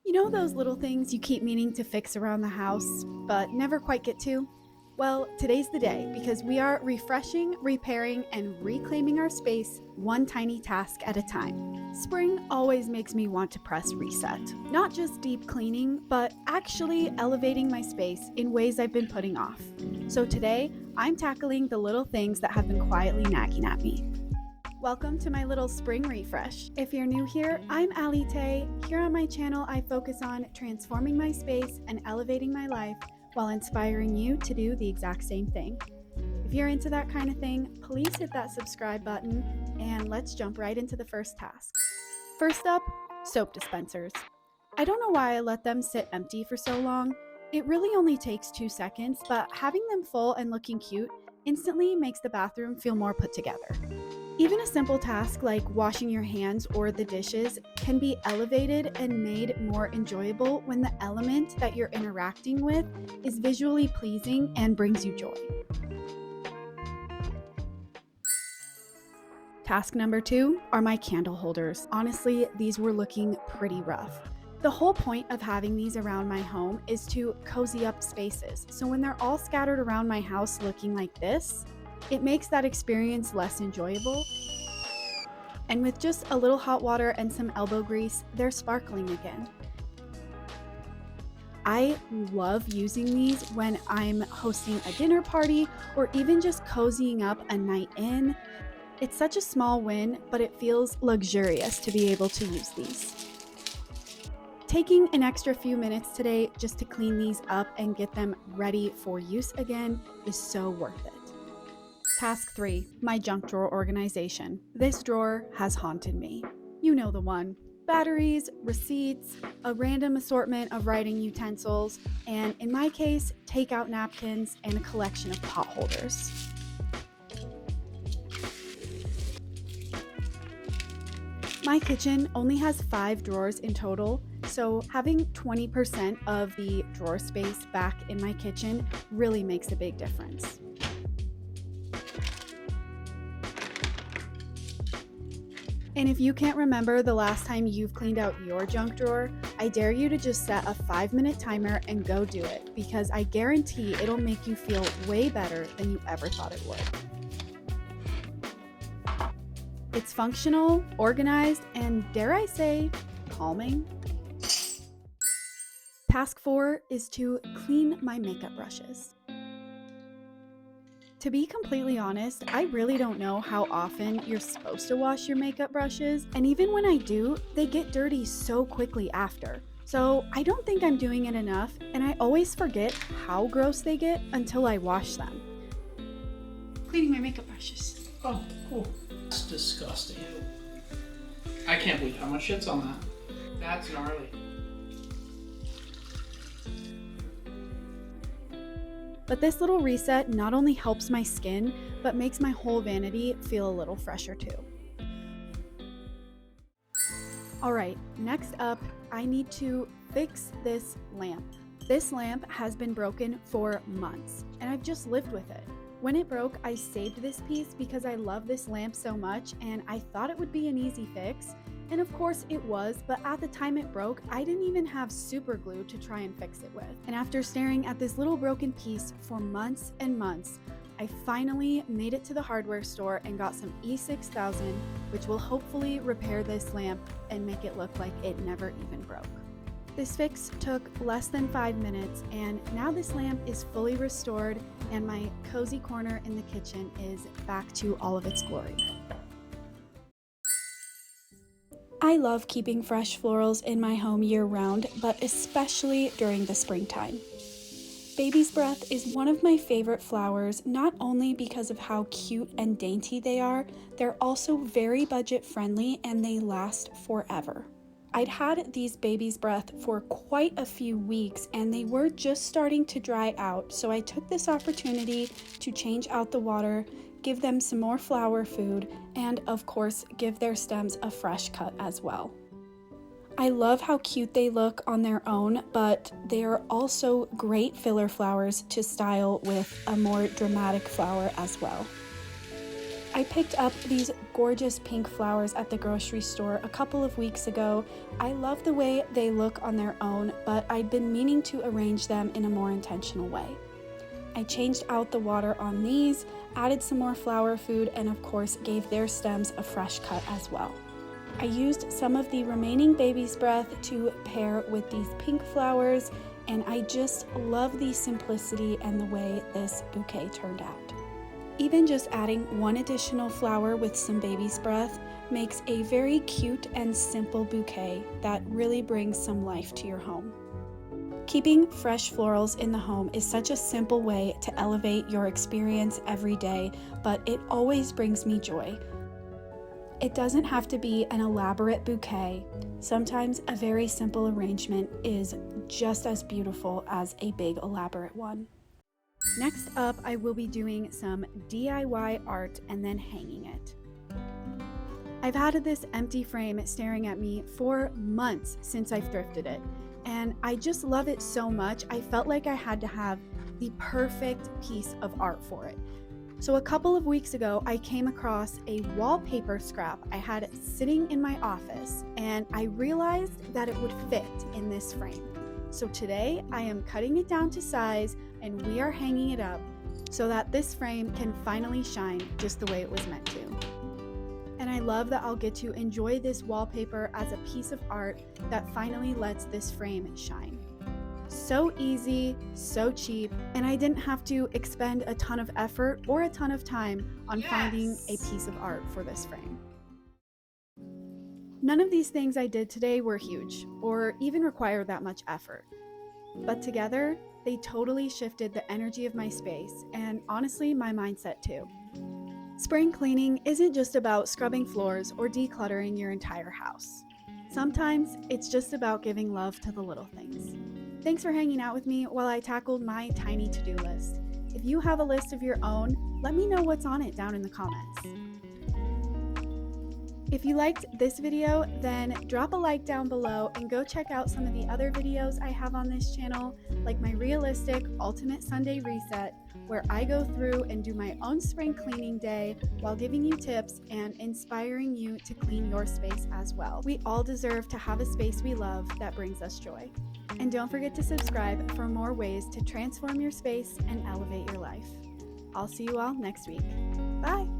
You know those little things you keep meaning to fix around the house, but never quite get to? Well, today's the day because we are refreshing, repairing, and reclaiming our space one tiny task at a time. Spring always makes me want to press reset. Not just deep cleaning, but actually elevating my space in ways I've been putting off. So today, I'm tackling the little things that have been quietly nagging at me. Welcome to my little spring refresh. If you're new here, I'm Ali Tay. Here on my channel, I focus on transforming my space and elevating my life while inspiring you to do the exact same thing. If you're into that kind of thing, please hit that subscribe button and let's jump right into the first task. First up, soap dispensers. I don't know why I let them sit empty for so long. It really only takes 2 seconds, but having them full and looking cute instantly makes the bathroom feel more put together. Even a simple task like washing your hands or the dishes can be elevated and made more enjoyable when the element that you're interacting with is visually pleasing and brings you joy. Task number 2 are my candle holders. Honestly, these were looking pretty rough. The whole point of having these around my home is to cozy up spaces. So when they're all scattered around my house looking like this, it makes that experience less enjoyable. And with just a little hot water and some elbow grease, they're sparkling again. I love using these when I'm hosting a dinner party or even just cozying up a night in. It's such a small win, but it feels luxurious to be able to use these. Taking an extra few minutes today just to clean these up and get them ready for use again is so worth it. Task 3, my junk drawer organization. This drawer has haunted me. You know the one. Batteries, receipts, a random assortment of writing utensils, and in my case, takeout napkins and a collection of pot holders. My kitchen only has 5 drawers in total, so having 20% of the drawer space back in my kitchen really makes a big difference. And if you can't remember the last time you've cleaned out your junk drawer, I dare you to just set a 5-minute timer and go do it, because I guarantee it'll make you feel way better than you ever thought it would. It's functional, organized, and dare I say, calming. Task 4 is to clean my makeup brushes. To be completely honest, I really don't know how often you're supposed to wash your makeup brushes, and even when I do, they get dirty so quickly after. So I don't think I'm doing it enough, and I always forget how gross they get until I wash them. Cleaning my makeup brushes. Oh, cool. That's disgusting. I can't believe how much shit's on that. That's gnarly. But this little reset not only helps my skin, but makes my whole vanity feel a little fresher too. Alright, next up, I need to fix this lamp. This lamp has been broken for months, and I've just lived with it. When it broke, I saved this piece because I love this lamp so much, and I thought it would be an easy fix. And of course it was, but at the time it broke, I didn't even have super glue to try and fix it with. And after staring at this little broken piece for months and months, I finally made it to the hardware store and got some E6000, which will hopefully repair this lamp and make it look like it never even broke. This fix took less than 5 minutes, and now this lamp is fully restored and my cozy corner in the kitchen is back to all of its glory. I love keeping fresh florals in my home year-round, but especially during the springtime. Baby's breath is one of my favorite flowers, not only because of how cute and dainty they are, they're also very budget-friendly and they last forever. I'd had these baby's breath for quite a few weeks and they were just starting to dry out, so I took this opportunity to change out the water, give them some more flower food, and of course give their stems a fresh cut as well. I love how cute they look on their own, but they are also great filler flowers to style with a more dramatic flower as well. I picked up these gorgeous pink flowers at the grocery store a couple of weeks ago. I love the way they look on their own, but I'd been meaning to arrange them in a more intentional way. I changed out the water on these, added some more flower food, and of course gave their stems a fresh cut as well. I used some of the remaining baby's breath to pair with these pink flowers, and I just love the simplicity and the way this bouquet turned out. Even just adding one additional flower with some baby's breath makes a very cute and simple bouquet that really brings some life to your home. Keeping fresh florals in the home is such a simple way to elevate your experience every day, but it always brings me joy. It doesn't have to be an elaborate bouquet. Sometimes a very simple arrangement is just as beautiful as a big elaborate one. Next up, I will be doing some DIY art and then hanging it. I've had this empty frame staring at me for months since I've thrifted it, and I just love it so much. I felt like I had to have the perfect piece of art for it. So a couple of weeks ago, I came across a wallpaper scrap I had sitting in my office, and I realized that it would fit in this frame. So today I am cutting it down to size and we are hanging it up so that this frame can finally shine just the way it was meant to. And I love that I'll get to enjoy this wallpaper as a piece of art that finally lets this frame shine. So easy, so cheap, and I didn't have to expend a ton of effort or a ton of time on finding a piece of art for this frame. None of these things I did today were huge or even required that much effort, but together they totally shifted the energy of my space and honestly my mindset too. Spring cleaning isn't just about scrubbing floors or decluttering your entire house. Sometimes it's just about giving love to the little things. Thanks for hanging out with me while I tackled my tiny to-do list. If you have a list of your own, let me know what's on it down in the comments. If you liked this video, then drop a like down below and go check out some of the other videos I have on this channel, like my realistic Ultimate Sunday Reset, where I go through and do my own spring cleaning day while giving you tips and inspiring you to clean your space as well. We all deserve to have a space we love that brings us joy. And don't forget to subscribe for more ways to transform your space and elevate your life. I'll see you all next week. Bye!